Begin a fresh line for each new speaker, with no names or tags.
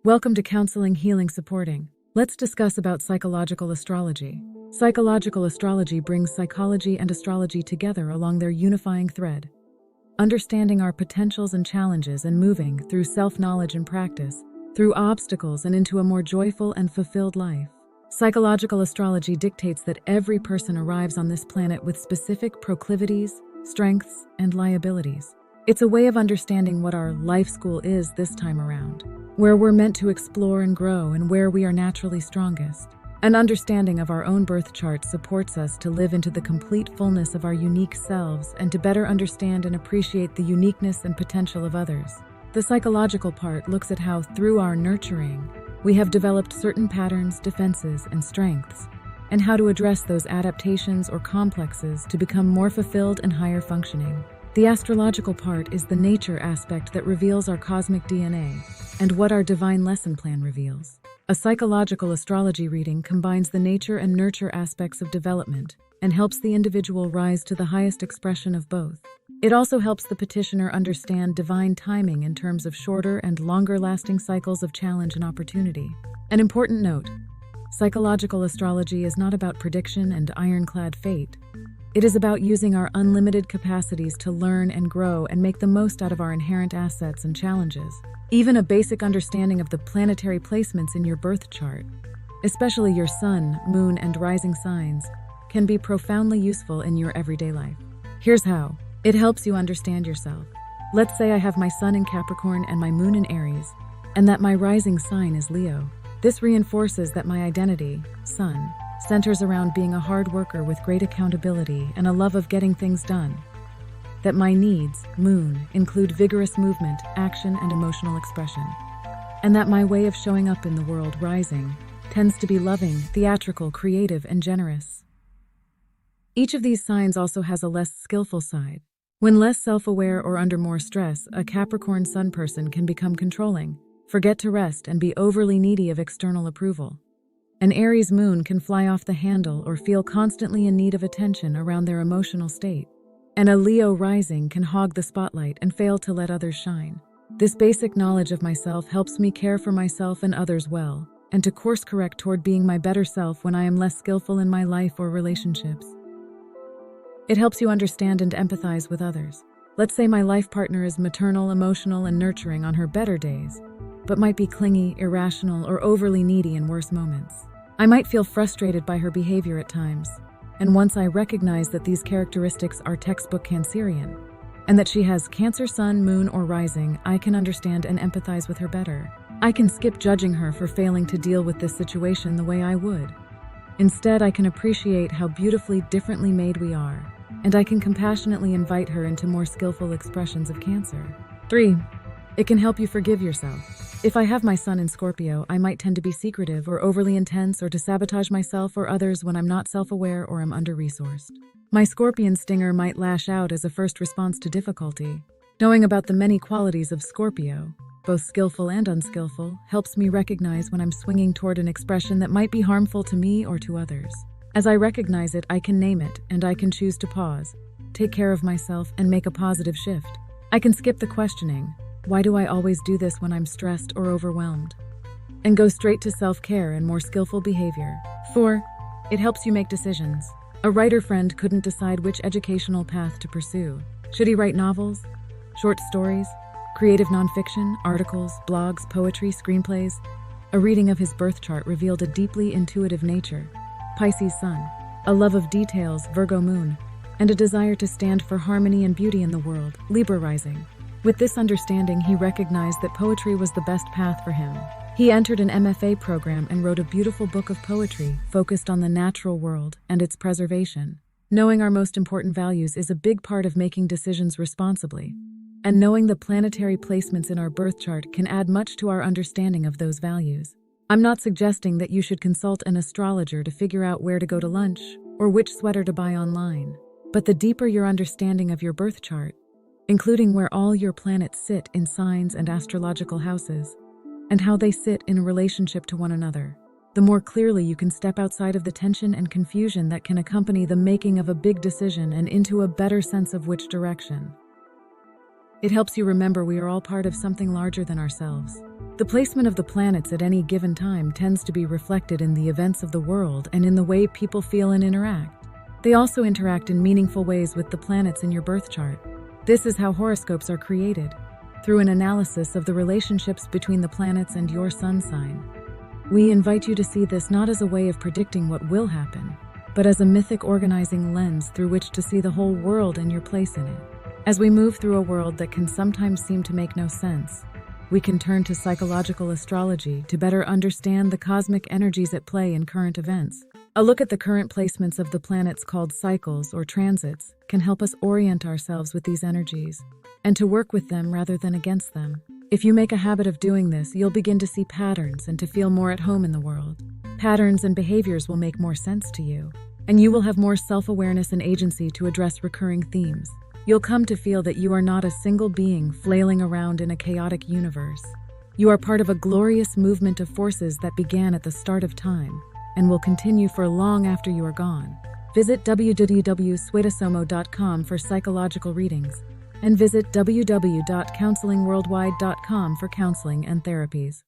Welcome to Counseling, Healing, Supporting. Let's discuss about psychological astrology. Psychological astrology brings psychology and astrology together along their unifying thread. Understanding our potentials and challenges and moving through self-knowledge and practice, through obstacles and into a more joyful and fulfilled life. Psychological astrology dictates that every person arrives on this planet with specific proclivities, strengths, and liabilities. It's a way of understanding what our life school is this time around, where we're meant to explore and grow and where we are naturally strongest. An understanding of our own birth chart supports us to live into the complete fullness of our unique selves and to better understand and appreciate the uniqueness and potential of others. The psychological part looks at how, through our nurturing, we have developed certain patterns, defenses, and strengths, and how to address those adaptations or complexes to become more fulfilled and higher functioning. The astrological part is the nature aspect that reveals our cosmic DNA and what our divine lesson plan reveals. A psychological astrology reading combines the nature and nurture aspects of development and helps the individual rise to the highest expression of both. It also helps the petitioner understand divine timing in terms of shorter and longer-lasting cycles of challenge and opportunity. An important note: psychological astrology is not about prediction and ironclad fate. It is about using our unlimited capacities to learn and grow and make the most out of our inherent assets and challenges. Even a basic understanding of the planetary placements in your birth chart, especially your sun, moon, and rising signs, can be profoundly useful in your everyday life. Here's how. It helps you understand yourself. Let's say I have my sun in Capricorn and my moon in Aries, and that my rising sign is Leo. This reinforces that my identity, sun, centers around being a hard worker with great accountability and a love of getting things done. That my needs, moon, include vigorous movement, action, and emotional expression. And that my way of showing up in the world, rising, tends to be loving, theatrical, creative, and generous. Each of these signs also has a less skillful side. When less self-aware or under more stress, a Capricorn sun person can become controlling, forget to rest, and be overly needy of external approval. An Aries moon can fly off the handle or feel constantly in need of attention around their emotional state. And a Leo rising can hog the spotlight and fail to let others shine. This basic knowledge of myself helps me care for myself and others well, and to course correct toward being my better self when I am less skillful in my life or relationships. It helps you understand and empathize with others. Let's say my life partner is maternal, emotional, and nurturing on her better days, but might be clingy, irrational, or overly needy in worse moments. I might feel frustrated by her behavior at times, and once I recognize that these characteristics are textbook Cancerian, and that she has Cancer sun, moon, or rising, I can understand and empathize with her better. I can skip judging her for failing to deal with this situation the way I would. Instead, I can appreciate how beautifully differently made we are, and I can compassionately invite her into more skillful expressions of Cancer. 3. It can help you forgive yourself. If I have my sun in Scorpio, I might tend to be secretive or overly intense or to sabotage myself or others when I'm not self-aware or am under-resourced. My Scorpion stinger might lash out as a first response to difficulty. Knowing about the many qualities of Scorpio, both skillful and unskillful, helps me recognize when I'm swinging toward an expression that might be harmful to me or to others. As I recognize it, I can name it, and I can choose to pause, take care of myself, and make a positive shift. I can skip the questioning, why do I always do this when I'm stressed or overwhelmed? And go straight to self-care and more skillful behavior. 4. It helps you make decisions. A writer friend couldn't decide which educational path to pursue. Should he write novels, short stories, creative nonfiction, articles, blogs, poetry, screenplays? A reading of his birth chart revealed a deeply intuitive nature, Pisces sun, a love of details, Virgo moon, and a desire to stand for harmony and beauty in the world, Libra rising. With this understanding, he recognized that poetry was the best path for him. He entered an MFA program and wrote a beautiful book of poetry focused on the natural world and its preservation. Knowing our most important values is a big part of making decisions responsibly, and knowing the planetary placements in our birth chart can add much to our understanding of those values. I'm not suggesting that you should consult an astrologer to figure out where to go to lunch or which sweater to buy online, but the deeper your understanding of your birth chart, including where all your planets sit in signs and astrological houses, and how they sit in relationship to one another, the more clearly you can step outside of the tension and confusion that can accompany the making of a big decision and into a better sense of which direction. It helps you remember we are all part of something larger than ourselves. The placement of the planets at any given time tends to be reflected in the events of the world and in the way people feel and interact. They also interact in meaningful ways with the planets in your birth chart. This is how horoscopes are created, through an analysis of the relationships between the planets and your sun sign. We invite you to see this not as a way of predicting what will happen, but as a mythic organizing lens through which to see the whole world and your place in it. As we move through a world that can sometimes seem to make no sense, we can turn to psychological astrology to better understand the cosmic energies at play in current events. A look at the current placements of the planets called cycles or transits can help us orient ourselves with these energies and to work with them rather than against them. If you make a habit of doing this, you'll begin to see patterns and to feel more at home in the world. Patterns and behaviors will make more sense to you, and you will have more self-awareness and agency to address recurring themes. You'll come to feel that you are not a single being flailing around in a chaotic universe. You are part of a glorious movement of forces that began at the start of time and will continue for long after you are gone. Visit www.swetasomo.com for psychological readings, and visit www.counsellingworldwide.com for counseling and therapies.